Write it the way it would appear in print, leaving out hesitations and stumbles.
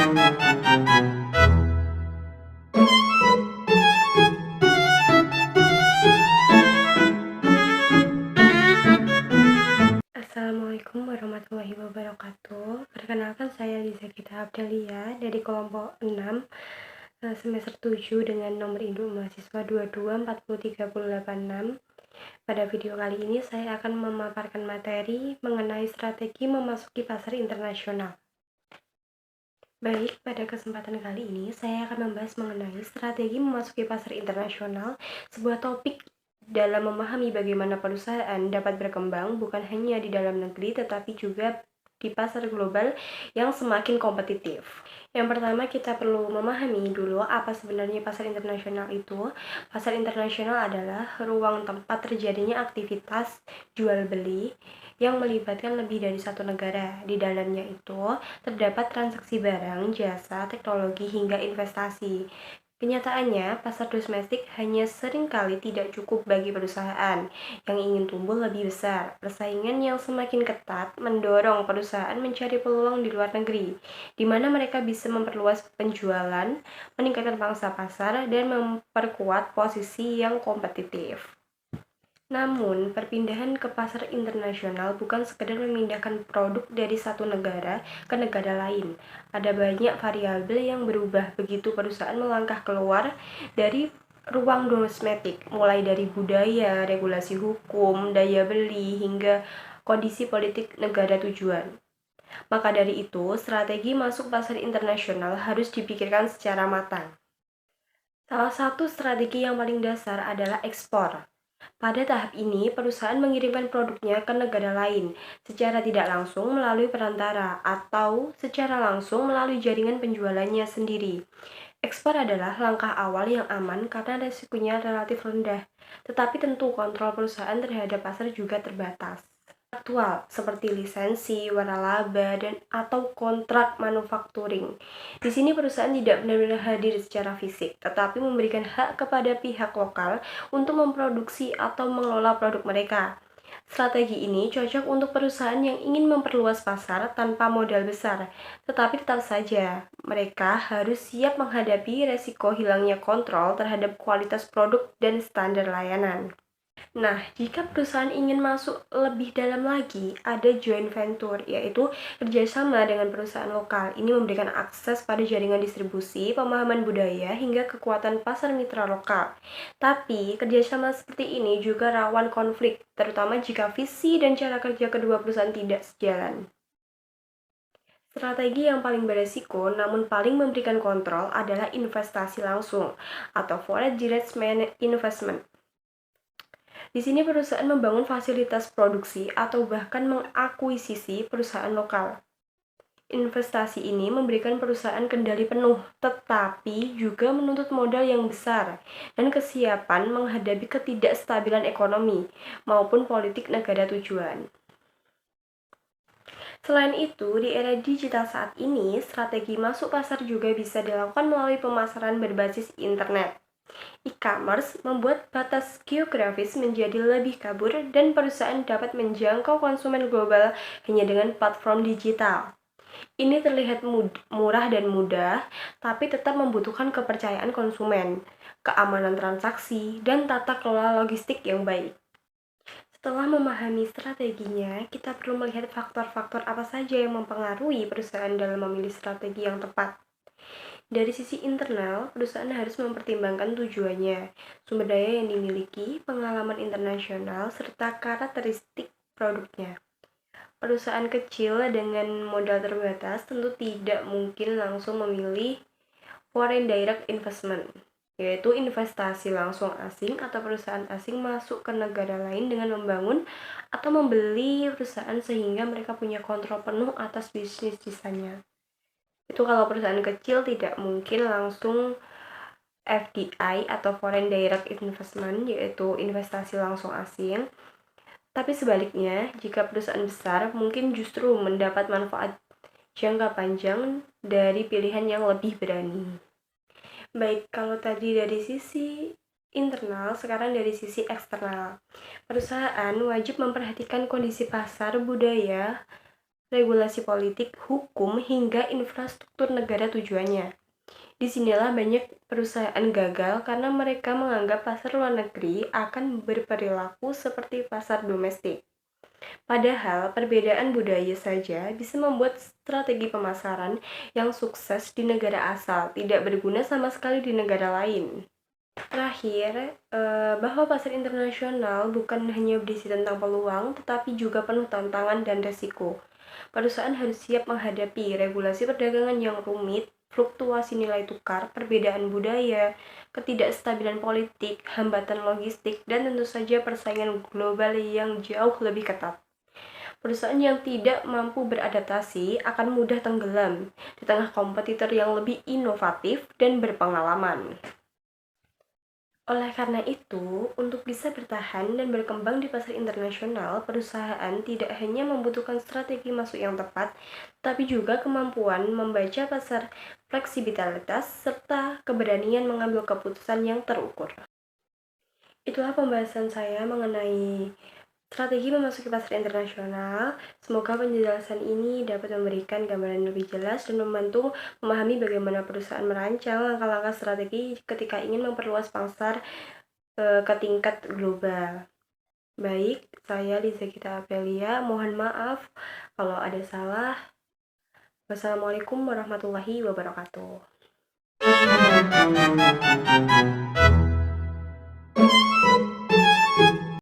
Assalamualaikum warahmatullahi wabarakatuh. Perkenalkan, saya Liza Gita Abdelia dari kelompok 6 semester 7 dengan nomor induk mahasiswa 2240386. Pada video kali ini saya akan memaparkan materi mengenai strategi memasuki pasar internasional. Baik, pada kesempatan kali ini saya akan membahas mengenai strategi memasuki pasar internasional, sebuah topik dalam memahami bagaimana perusahaan dapat berkembang bukan hanya di dalam negeri tetapi juga di pasar global yang semakin kompetitif. Yang pertama, kita perlu memahami dulu apa sebenarnya pasar internasional itu. Pasar internasional adalah ruang tempat terjadinya aktivitas jual beli yang melibatkan lebih dari satu negara. Di dalamnya itu terdapat transaksi barang, jasa, teknologi, hingga investasi. Kenyataannya, pasar domestik hanya seringkali tidak cukup bagi perusahaan yang ingin tumbuh lebih besar. Persaingan yang semakin ketat mendorong perusahaan mencari peluang di luar negeri, di mana mereka bisa memperluas penjualan, meningkatkan pangsa pasar, dan memperkuat posisi yang kompetitif. Namun, perpindahan ke pasar internasional bukan sekedar memindahkan produk dari satu negara ke negara lain. Ada banyak variabel yang berubah begitu perusahaan melangkah keluar dari ruang domestik, mulai dari budaya, regulasi hukum, daya beli, hingga kondisi politik negara tujuan. Maka dari itu, strategi masuk pasar internasional harus dipikirkan secara matang. Salah satu strategi yang paling dasar adalah ekspor. Pada tahap ini, perusahaan mengirimkan produknya ke negara lain secara tidak langsung melalui perantara atau secara langsung melalui jaringan penjualannya sendiri. Ekspor adalah langkah awal yang aman karena risikonya relatif rendah, tetapi tentu kontrol perusahaan terhadap pasar juga terbatas. Aktual seperti lisensi, waralaba, dan atau kontrak manufacturing. Di sini perusahaan tidak benar-benar hadir secara fisik, tetapi memberikan hak kepada pihak lokal untuk memproduksi atau mengelola produk mereka. Strategi ini cocok untuk perusahaan yang ingin memperluas pasar tanpa modal besar, tetapi tetap saja mereka harus siap menghadapi resiko hilangnya kontrol terhadap kualitas produk dan standar layanan. Nah, jika perusahaan ingin masuk lebih dalam lagi, ada joint venture, yaitu kerjasama dengan perusahaan lokal. Ini memberikan akses pada jaringan distribusi, pemahaman budaya, hingga kekuatan pasar mitra lokal. Tapi, kerjasama seperti ini juga rawan konflik, terutama jika visi dan cara kerja kedua perusahaan tidak sejalan. Strategi yang paling beresiko namun paling memberikan kontrol adalah investasi langsung atau foreign direct investment. Di sini perusahaan membangun fasilitas produksi atau bahkan mengakuisisi perusahaan lokal. Investasi ini memberikan perusahaan kendali penuh, tetapi juga menuntut modal yang besar dan kesiapan menghadapi ketidakstabilan ekonomi maupun politik negara tujuan. Selain itu, di era digital saat ini, strategi masuk pasar juga bisa dilakukan melalui pemasaran berbasis internet. E-commerce membuat batas geografis menjadi lebih kabur dan perusahaan dapat menjangkau konsumen global hanya dengan platform digital. Ini terlihat murah dan mudah, tapi tetap membutuhkan kepercayaan konsumen, keamanan transaksi, dan tata kelola logistik yang baik. Setelah memahami strateginya, kita perlu melihat faktor-faktor apa saja yang mempengaruhi perusahaan dalam memilih strategi yang tepat. Dari sisi internal, perusahaan harus mempertimbangkan tujuannya, sumber daya yang dimiliki, pengalaman internasional, serta karakteristik produknya. Perusahaan kecil dengan modal terbatas tentu tidak mungkin langsung memilih foreign direct investment, yaitu investasi langsung asing atau perusahaan asing masuk ke negara lain dengan membangun atau membeli perusahaan sehingga mereka punya kontrol penuh atas bisnis di sana. Itu kalau perusahaan kecil tidak mungkin langsung FDI atau Foreign Direct Investment, yaitu investasi langsung asing. Tapi sebaliknya, jika perusahaan besar mungkin justru mendapat manfaat jangka panjang dari pilihan yang lebih berani. Baik, kalau tadi dari sisi internal, sekarang dari sisi eksternal. Perusahaan wajib memperhatikan kondisi pasar, budaya, regulasi politik, hukum, hingga infrastruktur negara tujuannya. Disinilah banyak perusahaan gagal karena mereka menganggap pasar luar negeri akan berperilaku seperti pasar domestik. Padahal perbedaan budaya saja bisa membuat strategi pemasaran yang sukses di negara asal tidak berguna sama sekali di negara lain. Terakhir, bahwa pasar internasional bukan hanya berisi tentang peluang, tetapi juga penuh tantangan dan resiko. Perusahaan harus siap menghadapi regulasi perdagangan yang rumit, fluktuasi nilai tukar, perbedaan budaya, ketidakstabilan politik, hambatan logistik, dan tentu saja persaingan global yang jauh lebih ketat. Perusahaan yang tidak mampu beradaptasi akan mudah tenggelam di tengah kompetitor yang lebih inovatif dan berpengalaman. Oleh karena itu, untuk bisa bertahan dan berkembang di pasar internasional, perusahaan tidak hanya membutuhkan strategi masuk yang tepat, tapi juga kemampuan membaca pasar, fleksibilitas, serta keberanian mengambil keputusan yang terukur. Itulah pembahasan saya mengenai strategi memasuki pasar internasional. Semoga penjelasan ini dapat memberikan gambaran lebih jelas dan membantu memahami bagaimana perusahaan merancang langkah-langkah strategi ketika ingin memperluas pasar ke tingkat global. Baik, saya Liza Gita Aprilia. Mohon maaf kalau ada salah. Wassalamualaikum warahmatullahi wabarakatuh.